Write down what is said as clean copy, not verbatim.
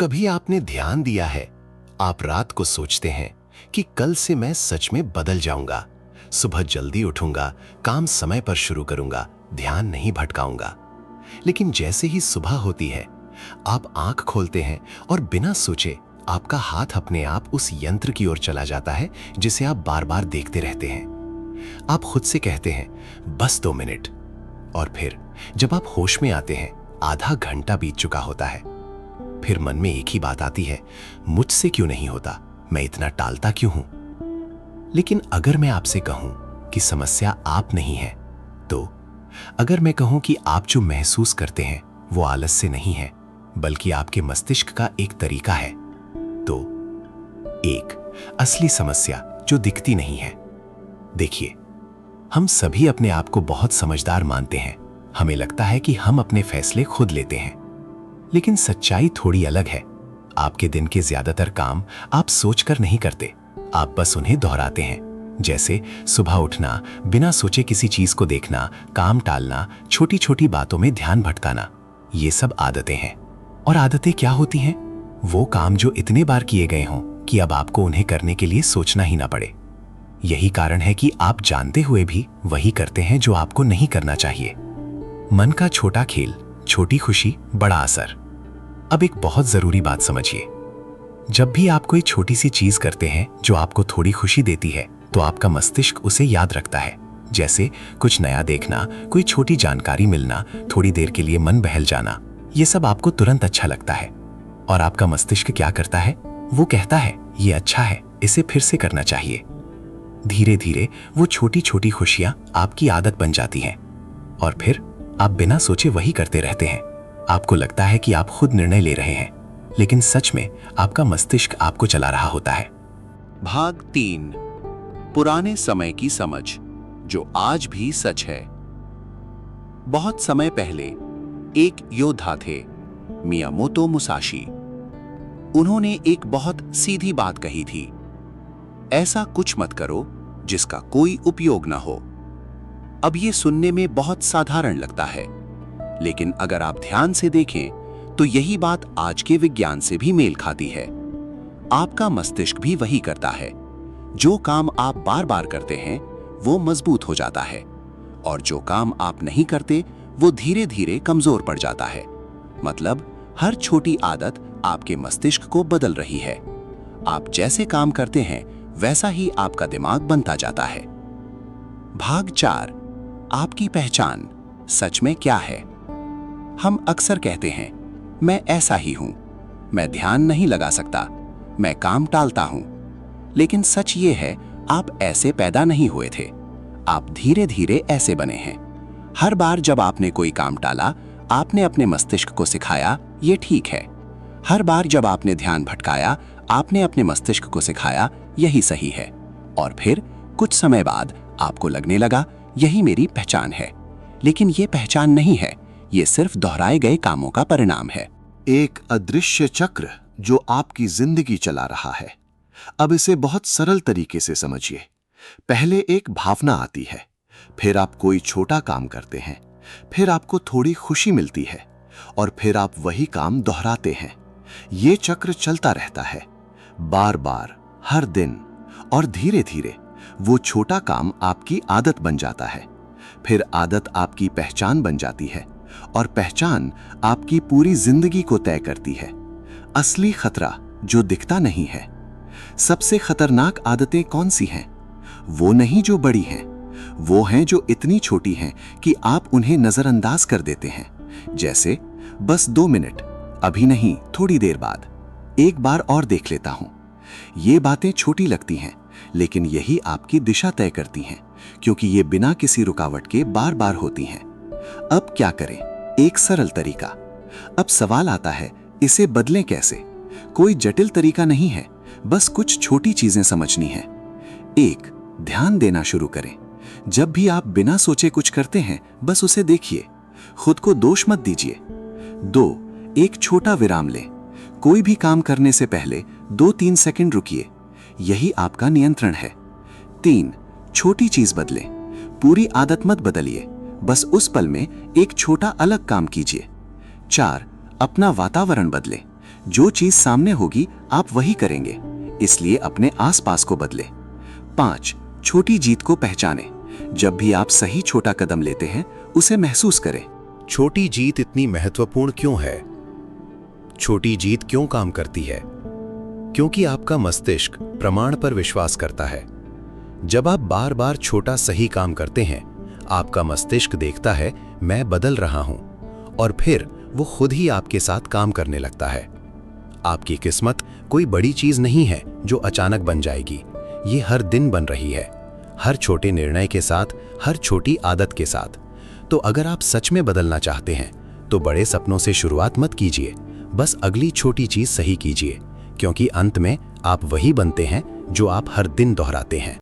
कभी आपने ध्यान दिया है, आप रात को सोचते हैं कि कल से मैं सच में बदल जाऊंगा, सुबह जल्दी उठूंगा, काम समय पर शुरू करूंगा, ध्यान नहीं भटकाऊंगा। लेकिन जैसे ही सुबह होती है, आप आंख खोलते हैं और बिना सोचे आपका हाथ अपने आप उस यंत्र की ओर चला जाता है जिसे आप बार बार देखते रहते हैं। आप खुद से कहते हैं, बस 2 मिनट। और फिर जब आप होश में आते हैं, आधा घंटा बीत चुका होता है। फिर मन में एक ही बात आती है, मुझसे क्यों नहीं होता, मैं इतना टालता क्यों हूं। लेकिन अगर मैं आपसे कहूं कि समस्या आप नहीं है, तो अगर मैं कहूं कि आप जो महसूस करते हैं वो आलस से नहीं है, बल्कि आपके मस्तिष्क का एक तरीका है, तो एक असली समस्या जो दिखती नहीं है। देखिए, हम सभी अपने आप को बहुत समझदार मानते हैं। हमें लगता है कि हम अपने फैसले खुद लेते हैं, लेकिन सच्चाई थोड़ी अलग है। आपके दिन के ज्यादातर काम आप सोचकर नहीं करते, आप बस उन्हें दोहराते हैं। जैसे सुबह उठना, बिना सोचे किसी चीज को देखना, काम टालना, छोटी छोटी बातों में ध्यान भटकाना, ये सब आदतें हैं। और आदतें क्या होती हैं? वो काम जो इतने बार किए गए हों कि अब आपको उन्हें करने के लिए सोचना ही ना पड़े। यही कारण है कि आप जानते हुए भी वही करते हैं जो आपको नहीं करना चाहिए। मन का छोटा खेल, छोटी खुशी, बड़ा असर। अब एक बहुत जरूरी बात समझिए, जब भी आप कोई छोटी सी चीज करते हैं जो आपको थोड़ी खुशी देती है, तो आपका मस्तिष्क उसे याद रखता है। जैसे कुछ नया देखना, कोई छोटी जानकारी मिलना, थोड़ी देर के लिए मन बहल जाना, ये सब आपको तुरंत अच्छा लगता है। और आपका मस्तिष्क क्या करता है? वो कहता है, ये अच्छा है, इसे फिर से करना चाहिए। धीरे धीरे वो छोटी छोटी खुशियां आपकी आदत बन जाती हैं, और फिर आप बिना सोचे वही करते रहते हैं। आपको लगता है कि आप खुद निर्णय ले रहे हैं, लेकिन सच में आपका मस्तिष्क आपको चला रहा होता है। भाग 3, पुराने समय की समझ जो आज भी सच है। बहुत समय पहले एक योद्धा थे, मियामोतो मुसाशी। उन्होंने एक बहुत सीधी बात कही थी, ऐसा कुछ मत करो जिसका कोई उपयोग ना हो। अब ये सुनने में बहुत साधारण लगता है, लेकिन अगर आप ध्यान से देखें तो यही बात आज के विज्ञान से भी मेल खाती है। आपका मस्तिष्क भी वही करता है। जो काम आप बार बार करते हैं वो मजबूत हो जाता है, और जो काम आप नहीं करते वो धीरे धीरे कमजोर पड़ जाता है। मतलब हर छोटी आदत आपके मस्तिष्क को बदल रही है। आप जैसे काम करते हैं वैसा ही आपका दिमाग बनता जाता है। भाग 4, आपकी पहचान सच में क्या है? हम अक्सर कहते हैं, मैं ऐसा ही हूं, मैं ध्यान नहीं लगा सकता, मैं काम टालता हूं। लेकिन सच ये है, आप ऐसे पैदा नहीं हुए थे, आप धीरे धीरे ऐसे बने हैं। हर बार जब आपने कोई काम टाला, आपने अपने मस्तिष्क को सिखाया ये ठीक है। हर बार जब आपने ध्यान भटकाया, आपने अपने मस्तिष्क को सिखाया यही सही है। और फिर कुछ समय बाद आपको लगने लगा यही मेरी पहचान है। लेकिन ये पहचान नहीं है, ये सिर्फ दोहराए गए कामों का परिणाम है। एक अदृश्य चक्र जो आपकी जिंदगी चला रहा है। अब इसे बहुत सरल तरीके से समझिए। पहले एक भावना आती है, फिर आप कोई छोटा काम करते हैं, फिर आपको थोड़ी खुशी मिलती है, और फिर आप वही काम दोहराते हैं। ये चक्र चलता रहता है, बार बार, हर दिन, और धीरे धीरे वो छोटा काम आपकी आदत बन जाता है। फिर आदत आपकी पहचान बन जाती है, और पहचान आपकी पूरी जिंदगी को तय करती है। असली खतरा जो दिखता नहीं है। सबसे खतरनाक आदतें कौन सी हैं? वो नहीं जो बड़ी हैं, वो हैं जो इतनी छोटी हैं कि आप उन्हें नजरअंदाज कर देते हैं। जैसे बस 2 मिनट, अभी नहीं, थोड़ी देर बाद, एक बार और देख लेता हूं। ये बातें छोटी लगती हैं, लेकिन यही आपकी दिशा तय करती हैं, क्योंकि ये बिना किसी रुकावट के बार बार होती हैं। अब क्या करें? एक सरल तरीका। अब सवाल आता है, इसे बदलें कैसे? कोई जटिल तरीका नहीं है, बस कुछ छोटी चीजें समझनी है। 1, ध्यान देना शुरू करें। जब भी आप बिना सोचे कुछ करते हैं, बस उसे देखिए, खुद को दोष मत दीजिए। 2, एक छोटा विराम लें। कोई भी काम करने से पहले 2-3 सेकंड रुकिए, यही आपका नियंत्रण है। 3, छोटी चीज बदलें। पूरी आदत मत बदलिए, बस उस पल में एक छोटा अलग काम कीजिए। 4, अपना वातावरण बदलें। जो चीज सामने होगी आप वही करेंगे, इसलिए अपने आसपास को बदलें। 5. छोटी जीत को पहचानें। जब भी आप सही छोटा कदम लेते हैं, उसे महसूस करें। छोटी जीत इतनी महत्वपूर्ण क्यों है? छोटी जीत क्यों काम करती है? क्योंकि आपका मस्तिष्क प्रमाण पर विश्वास करता है। जब आप बार बार छोटा सही काम करते हैं, आपका मस्तिष्क देखता है मैं बदल रहा हूं, और फिर वो खुद ही आपके साथ काम करने लगता है। आपकी किस्मत कोई बड़ी चीज नहीं है जो अचानक बन जाएगी। ये हर दिन बन रही है, हर छोटे निर्णय के साथ, हर छोटी आदत के साथ। तो अगर आप सच में बदलना चाहते हैं तो बड़े सपनों से शुरुआत मत कीजिए, बस अगली छोटी चीज सही कीजिए, क्योंकि अंत में आप वही बनते हैं जो आप हर दिन दोहराते हैं।